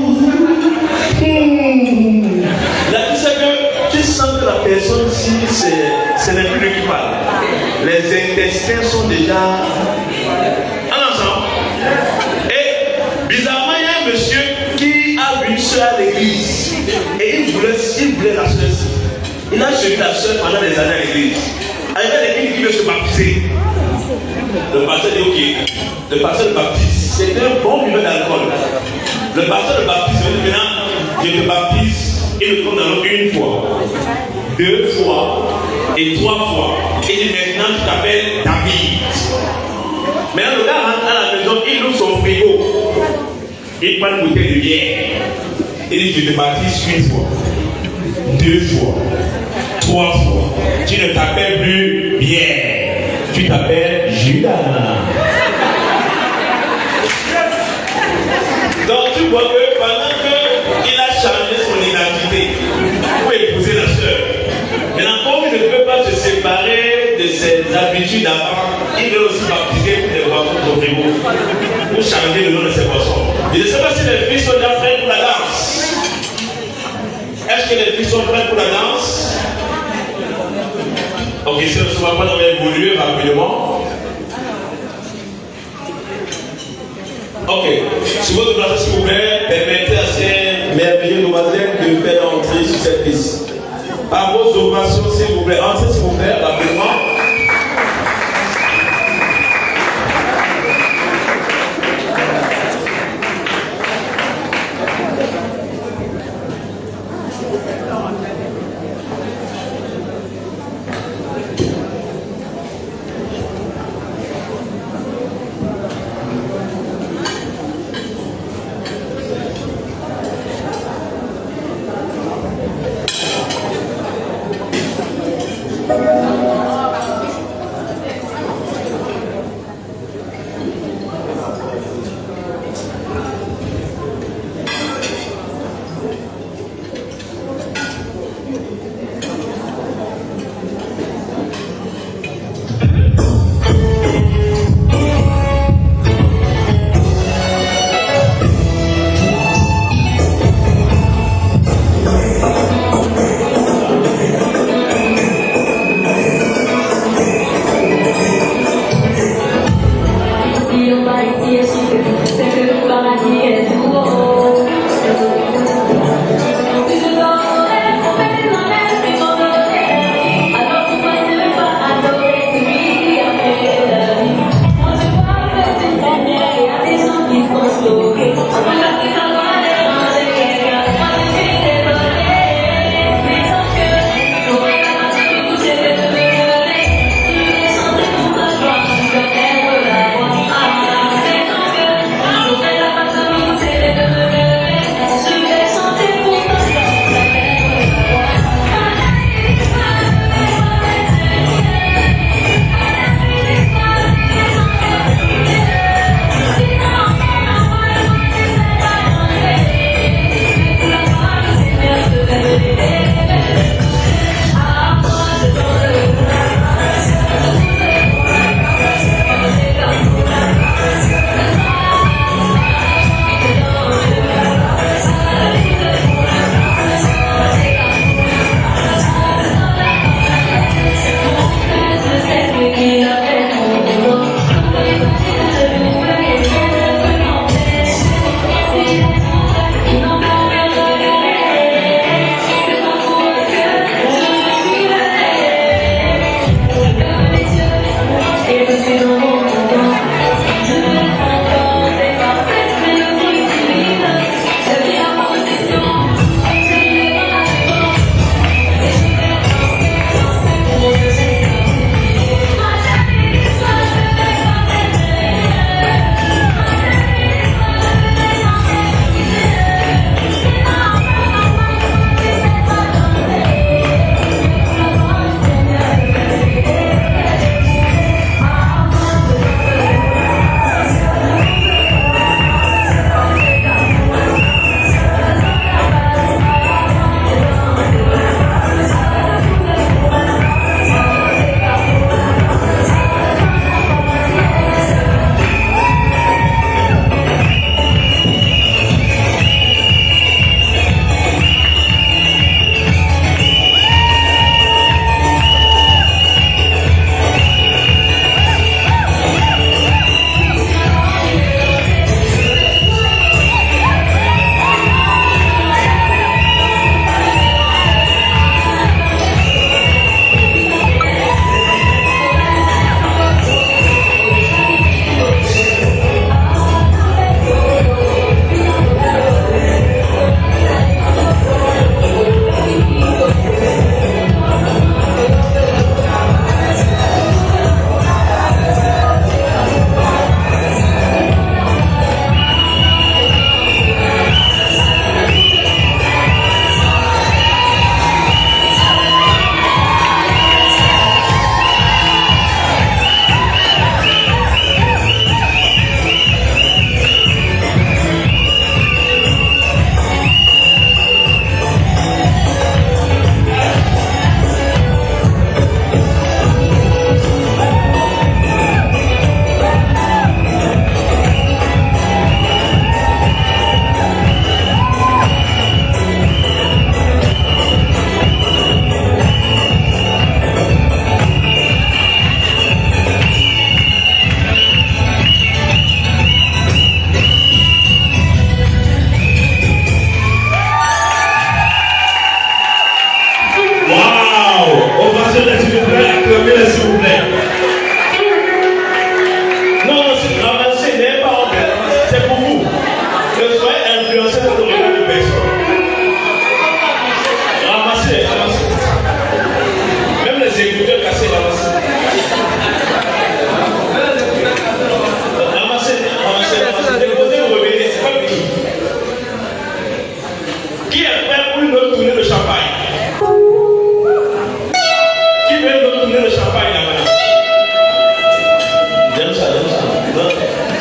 Là, tu sens que la personne, si ce n'est plus lui qui parle, les intestins sont déjà en ensemble. Et bizarrement, il y a un monsieur qui a une soeur à l'église. Et il voulait la soeur. Il a suivi la soeur pendant des années à l'église. Arrivé à l'église, il veut se baptiser. Le pasteur dit ok. Le pasteur le baptise. C'était un bon niveau d'alcool. Le pasteur le baptise. Il dit maintenant, je te baptise. Il le prend dans l'eau une fois, 2 fois et 3 fois. Il dit maintenant tu t'appelles David. Maintenant le gars rentre à la maison, il ouvre son frigo. Il prend une bouteille de bière. Il dit je te baptise une fois, 2 fois, 3 fois. Tu ne t'appelles plus bière. Tu t'appelles Judas. Donc tu vois que pendant qu'il a changé son identité pour épouser la sœur, maintenant comme il ne peut pas se séparer de ses habitudes d'avant, il veut aussi baptiser pour les boissons de frigo, pour changer le nom de ses boissons. Je ne sais pas si les filles sont déjà prêtes pour la danse. Est-ce que les filles sont prêtes pour la danse? Ok, si on ne se voit pas, on va évoluer rapidement. Ok, sur votre place, s'il vous plaît, permettez à ces merveilleux demoiselles de faire entrer sur cette piste. Par vos ovations, s'il vous plaît, entrez s'il vous plaît, rapidement. Qui est prêt pour une autre tournée de champagne? Qui veut une autre tournée de champagne là-bas? J'aime ça.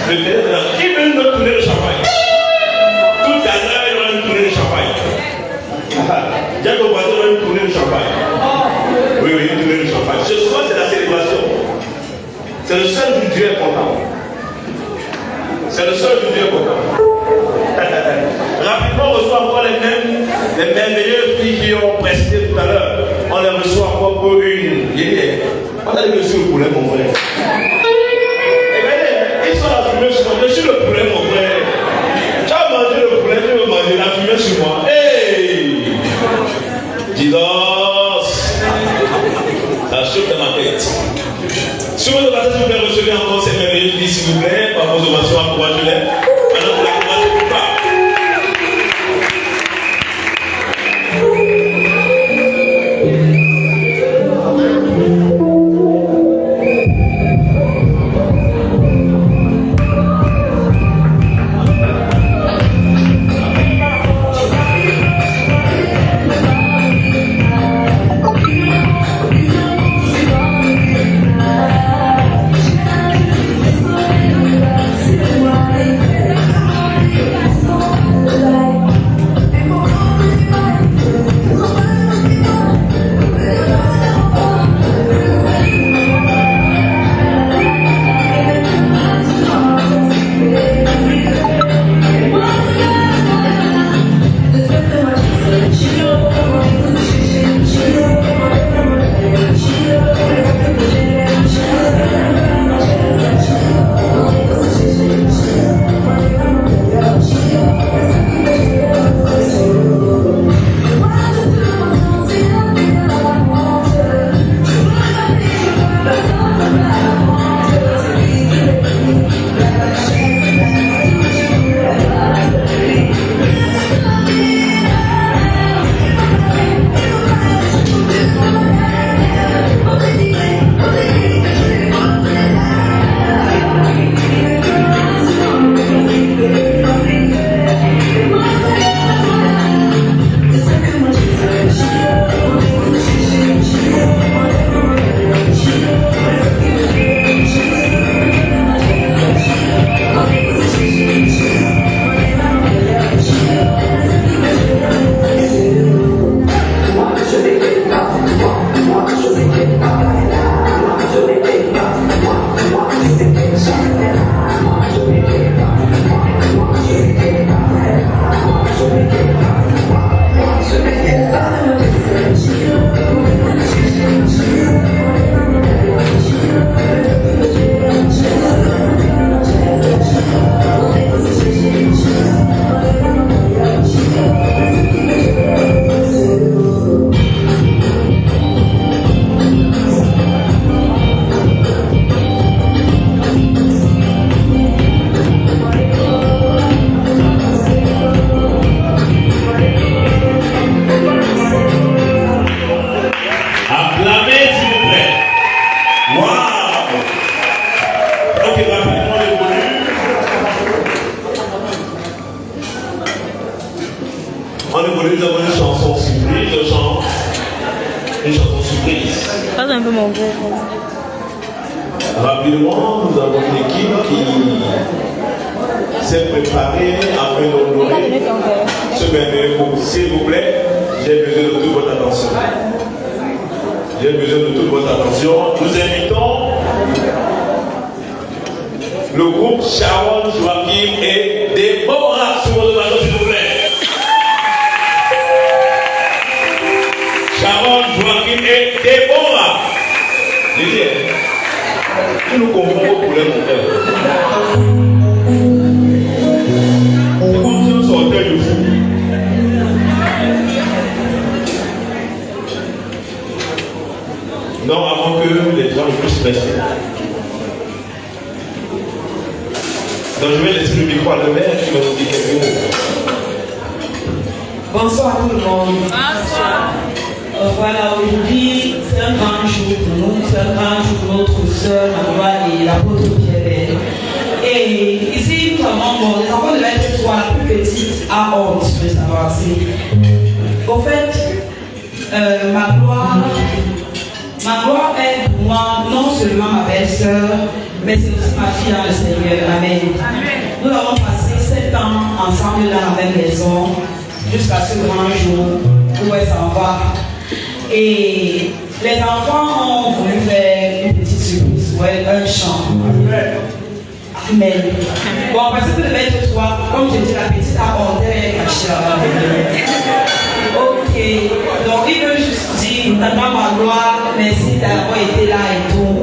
Qui veut une autre tournée de champagne? Tout à l'heure, il y aura une tournée de champagne. Jacob va avoir une tournée de champagne. Oui, une tournée de champagne. Ce soir, c'est la célébration. C'est le seul du Dieu important. C'est le seul du Dieu important. Rapidement, on reçoit encore les merveilleuses filles qui ont presté tout à l'heure. On les reçoit encore pour une. On a dit monsieur le poulet, mon frère. Ils sont la fumée sur moi. Monsieur le poulet, mon frère. Tu as mangé le poulet, tu veux manger la fumée sur moi. Hey! Jesus! Ça chauffe dans ma tête. Si vous voulez, s'il vous plaît, recevez encore ces merveilleuses filles, s'il vous plaît, par vos ovations, encouragez-les. Maintenant, vous la commencez plus pas. Rapidement, nous avons une équipe qui s'est préparée afin d'honorer ce merveilleux groupe. S'il vous plaît, j'ai besoin de toute votre attention. J'ai besoin de toute votre attention. Nous invitons le groupe Sharon, Joachim et Déborah sur votre bateau, s'il vous plaît. Sharon, Joachim et Déborah. Tu nous comprends au problème, mon frère. C'est comme si on sortait de fou. Non, avant que les gens ne puissent rester. Donc je vais laisser le micro à le maire qui va nous dire quelques mots. Bonsoir tout le monde. Bonsoir. Voilà, aujourd'hui, c'est un grand jour pour nous, c'est un grand jour pour notre soeur Maroua et l'apôtre Pierre. Et ici, nous avons, les enfants de l'être soit la plus petite à honte de s'avancer. Au fait, ma gloire est pour moi non seulement ma belle-sœur, mais c'est aussi ma fille dans le Seigneur. Amen. Nous avons passé 7 ans ensemble dans la même maison jusqu'à ce grand jour où elle s'en va. Et les enfants ont voulu faire une petite surprise, ouais, un chant. Amen. Bon, parce que le 23, comme je dis, la petite abondait cachée là-bas. Ok, donc il veut juste dire, dans ma gloire, merci d'avoir été là et tout.